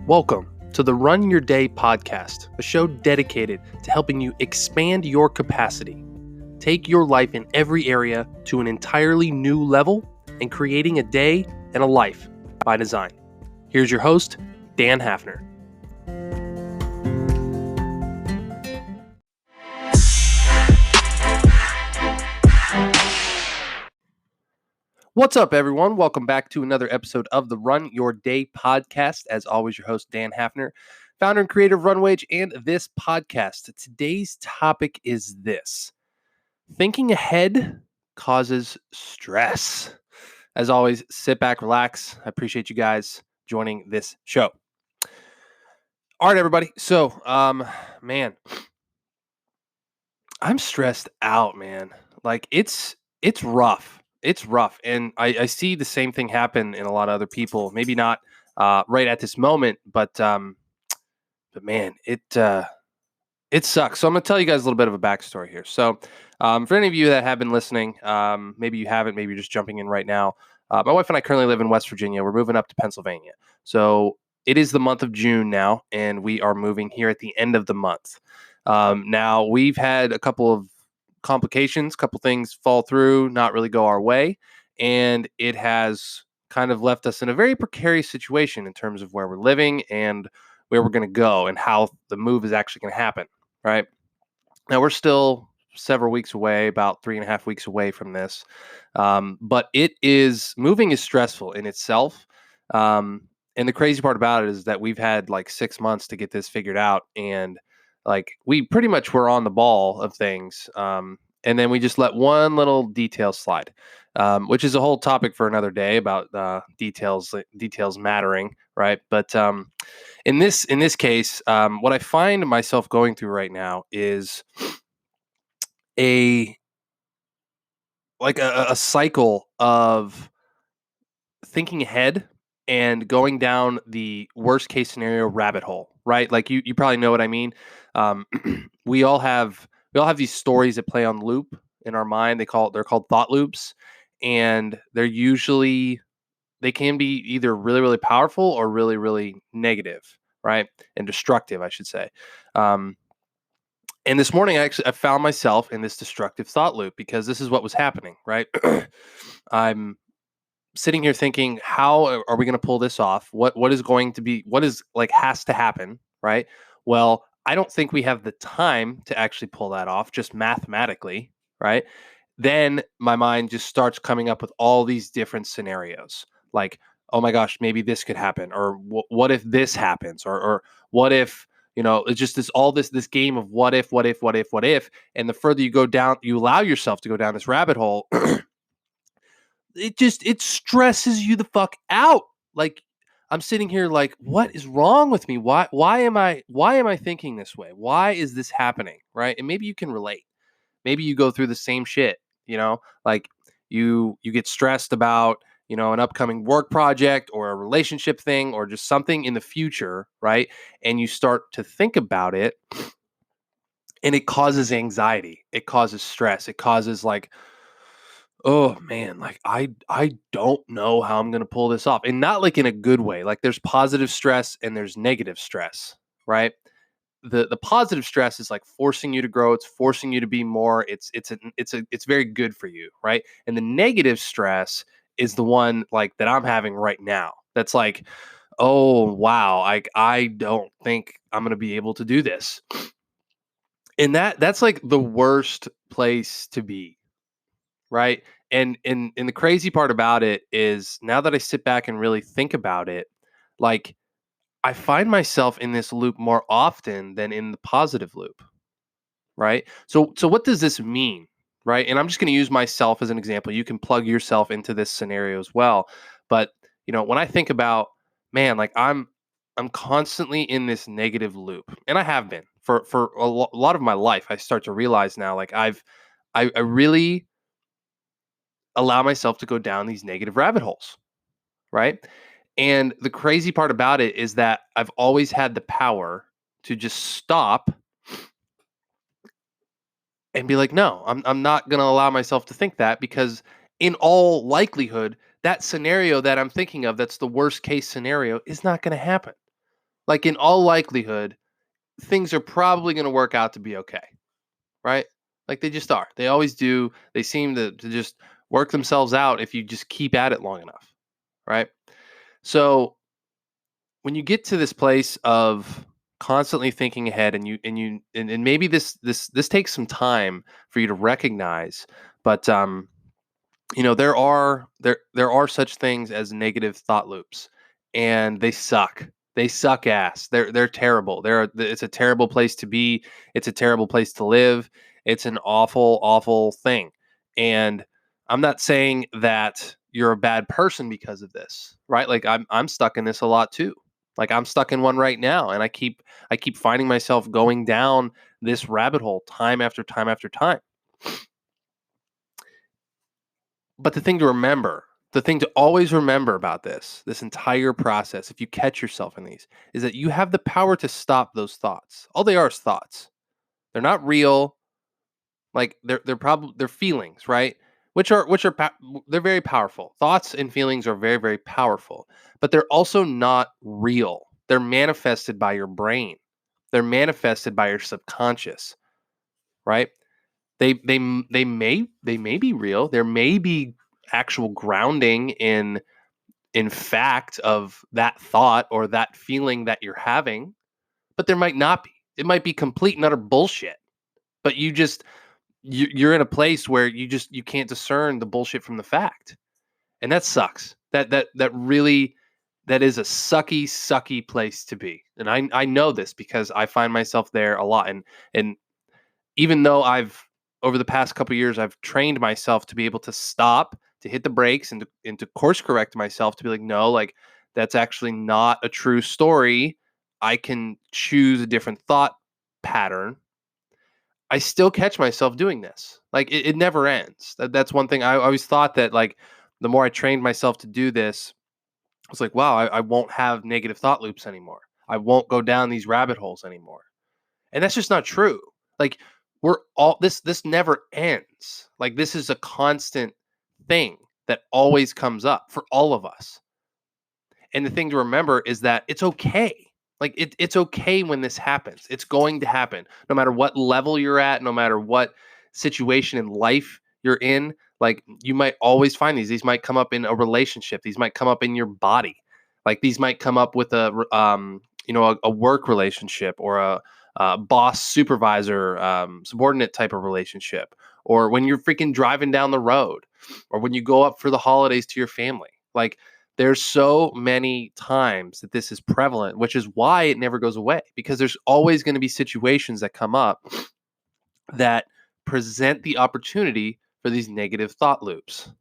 Welcome to the Run Your Day podcast, a show dedicated to helping you expand your capacity, take your life in every area to an entirely new level, and creating a day and a life by design. Here's your host, Dan Hafner. What's up, everyone? Welcome back to another episode of the Run Your Day podcast. As always, your host, Dan Hafner, founder and creator of RunWage and this podcast. Today's topic is this: thinking ahead causes stress. As always, sit back, relax. I appreciate you guys joining this show. All right, everybody. So, man, I'm stressed out, man. Like it's rough. It's rough. And I see the same thing happen in a lot of other people. Maybe not right at this moment, but man, it sucks. So I'm gonna tell you guys a little bit of a backstory here. So for any of you that have been listening, maybe you haven't, maybe you're just jumping in right now. My wife and I currently live in West Virginia. We're moving up to Pennsylvania. So it is the month of June now, and we are moving here at the end of the month. Now we've had a couple of complications, couple things fall through, not really go our way, and it has kind of left us in a very precarious situation in terms of where we're living and where we're going to go and how the move is actually going to happen. Right now, we're still several weeks away, about 3.5 weeks away from this, but moving is stressful in itself. And the crazy part about it is that we've had like 6 months to get this figured out, and like we pretty much were on the ball of things. And then we just let one little detail slide, which is a whole topic for another day about details mattering, right? But in this case, what I find myself going through right now is a cycle of thinking ahead and going down the worst case scenario rabbit hole, right? Like you probably know what I mean. We all have these stories that play on loop in our mind. They're called thought loops, and they can be either really, really powerful or really, really negative, right? And destructive, I should say. And this morning, I found myself in this destructive thought loop because this is what was happening, right? I'm sitting here thinking, how are we going to pull this off? What is has to happen, right? Well, I don't think we have the time to actually pull that off, just mathematically, right? Then my mind just starts coming up with all these different scenarios, like, oh my gosh, maybe this could happen, or what if this happens, or what if, it's just this game of what if, and the further you go down, you allow yourself to go down this rabbit hole. It stresses you the fuck out. Like, I'm sitting here like, what is wrong with me? Why am I thinking this way? Why is this happening? Right? And maybe you can relate. Maybe you go through the same shit, like you get stressed about, an upcoming work project or a relationship thing or just something in the future, right? And you start to think about it, and it causes anxiety. It causes stress. It causes like, oh man, like I don't know how I'm going to pull this off. And not like in a good way. Like there's positive stress and there's negative stress, right? The positive stress is like forcing you to grow, it's forcing you to be more, it's very good for you, right? And the negative stress is the one like that I'm having right now. That's like, oh wow, I don't think I'm going to be able to do this. And that's like the worst place to be, right? And the crazy part about it is, now that I sit back and really think about it, like I find myself in this loop more often than in the positive loop, right? So what does this mean, right? And I'm just going to use myself as an example. You can plug yourself into this scenario as well. But when I think about, man, like I'm constantly in this negative loop, and I have been for a lot of my life. I start to realize now, like I really allow myself to go down these negative rabbit holes, right? And the crazy part about it is that I've always had the power to just stop and be like, no, I'm not going to allow myself to think that, because in all likelihood, that scenario that I'm thinking of, that's the worst case scenario, is not going to happen, like in all likelihood, things are probably going to work out to be okay, right? Like they just are. They always do. They seem to just work themselves out if you just keep at it long enough, right? So when you get to this place of constantly thinking ahead and maybe this takes some time for you to recognize, but there are such things as negative thought loops, and they suck ass. They're terrible. It's a terrible place to be. It's a terrible place to live. It's an awful thing. And I'm not saying that you're a bad person because of this, right? Like I'm stuck in this a lot too. Like I'm stuck in one right now, and I keep finding myself going down this rabbit hole time after time after time. But the thing to always remember about this entire process, if you catch yourself in these, is that you have the power to stop those thoughts. All they are is thoughts. They're not real. Like they're probably they're feelings, right? They're very powerful. Thoughts and feelings are very very powerful, but they're also not real. They're manifested by your brain. They're manifested by your subconscious, right? They may be real. There may be actual grounding in fact of that thought or that feeling that you're having, but there might not be. It might be complete and utter bullshit. But you're in a place where you can't discern the bullshit from the fact. And that sucks. That is a sucky place to be. And I know this because I find myself there a lot. And even though I've over the past couple of years I've trained myself to be able to stop, to hit the brakes, and to course correct myself to be like, no, like that's actually not a true story. I can choose a different thought pattern. I still catch myself doing this. Like it never ends. That's one thing I always thought that like the more I trained myself to do this, I was like, wow, I won't have negative thought loops anymore. I won't go down these rabbit holes anymore. And that's just not true. Like we're all this never ends. Like this is a constant thing that always comes up for all of us. And the thing to remember is that it's okay. Like it's okay when this happens. It's going to happen. No matter what level you're at, no matter what situation in life you're in, like you might always find these. These might come up in a relationship. These might come up in your body. Like these might come up with a work relationship or a boss supervisor subordinate type of relationship, or when you're freaking driving down the road, or when you go up for the holidays to your family. Like there's so many times that this is prevalent, which is why it never goes away, because there's always going to be situations that come up that present the opportunity for these negative thought loops.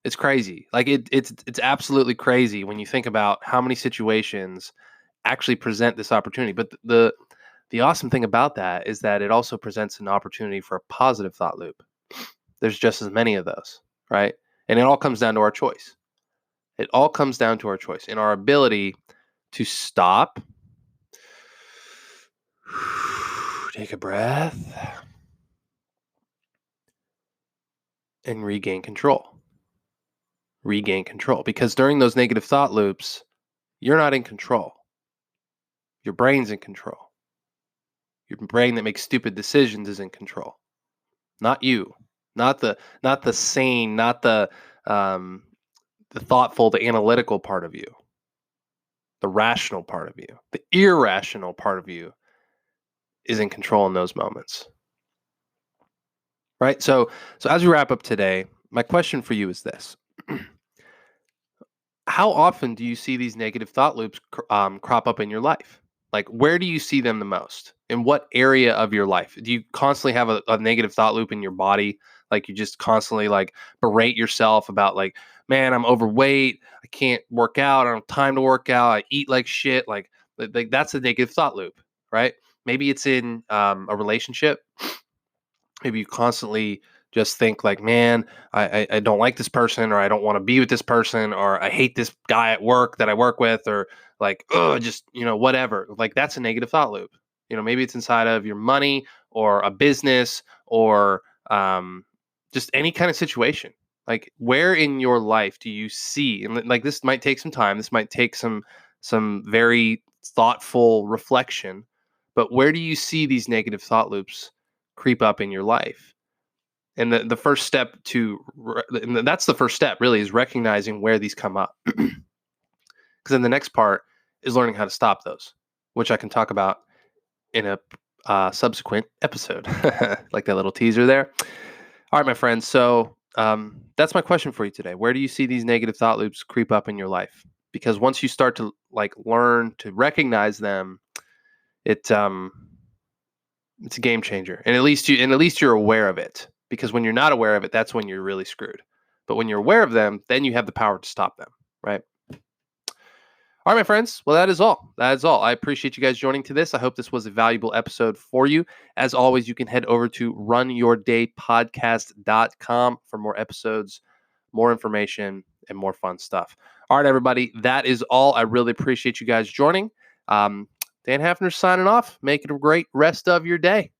It's crazy. Like it's absolutely crazy when you think about how many situations actually present this opportunity. But the awesome thing about that is that it also presents an opportunity for a positive thought loop. There's just as many of those, right? And it all comes down to our choice. It all comes down to our choice and our ability to stop, take a breath, and regain control. Regain control. Because during those negative thought loops, you're not in control. Your brain's in control. Your brain that makes stupid decisions is in control. Not you. Not the sane, not the thoughtful, the analytical part of you. The rational part of you. The irrational part of you is in control in those moments. Right? So as we wrap up today, my question for you is this. How often do you see these negative thought loops crop up in your life? Like, where do you see them the most? In what area of your life? Do you constantly have a negative thought loop in your body? Like, you just constantly like berate yourself about like, man, I'm overweight. I can't work out. I don't have time to work out. I eat like shit. Like that's a negative thought loop, right? Maybe it's in a relationship. Maybe you constantly just think like, man, I don't like this person, or I don't want to be with this person, or I hate this guy at work that I work with, or like, oh, just, whatever. Like that's a negative thought loop. Maybe it's inside of your money or a business or just any kind of situation. Like where in your life do you see, and like this might take some time. This might take some very thoughtful reflection. But where do you see these negative thought loops creep up in your life? And the first step and that's the first step really, is recognizing where these come up. Because then the next part is learning how to stop those, which I can talk about in a subsequent episode. Like that little teaser there. All right, my friends. So that's my question for you today. Where do you see these negative thought loops creep up in your life? Because once you start to learn to recognize them, it's a game changer. And at least you're aware of it. Because when you're not aware of it, that's when you're really screwed. But when you're aware of them, then you have the power to stop them, right? All right, my friends. Well, that is all. That is all. I appreciate you guys joining to this. I hope this was a valuable episode for you. As always, you can head over to runyourdaypodcast.com for more episodes, more information, and more fun stuff. All right, everybody. That is all. I really appreciate you guys joining. Dan Hafner signing off. Make it a great rest of your day.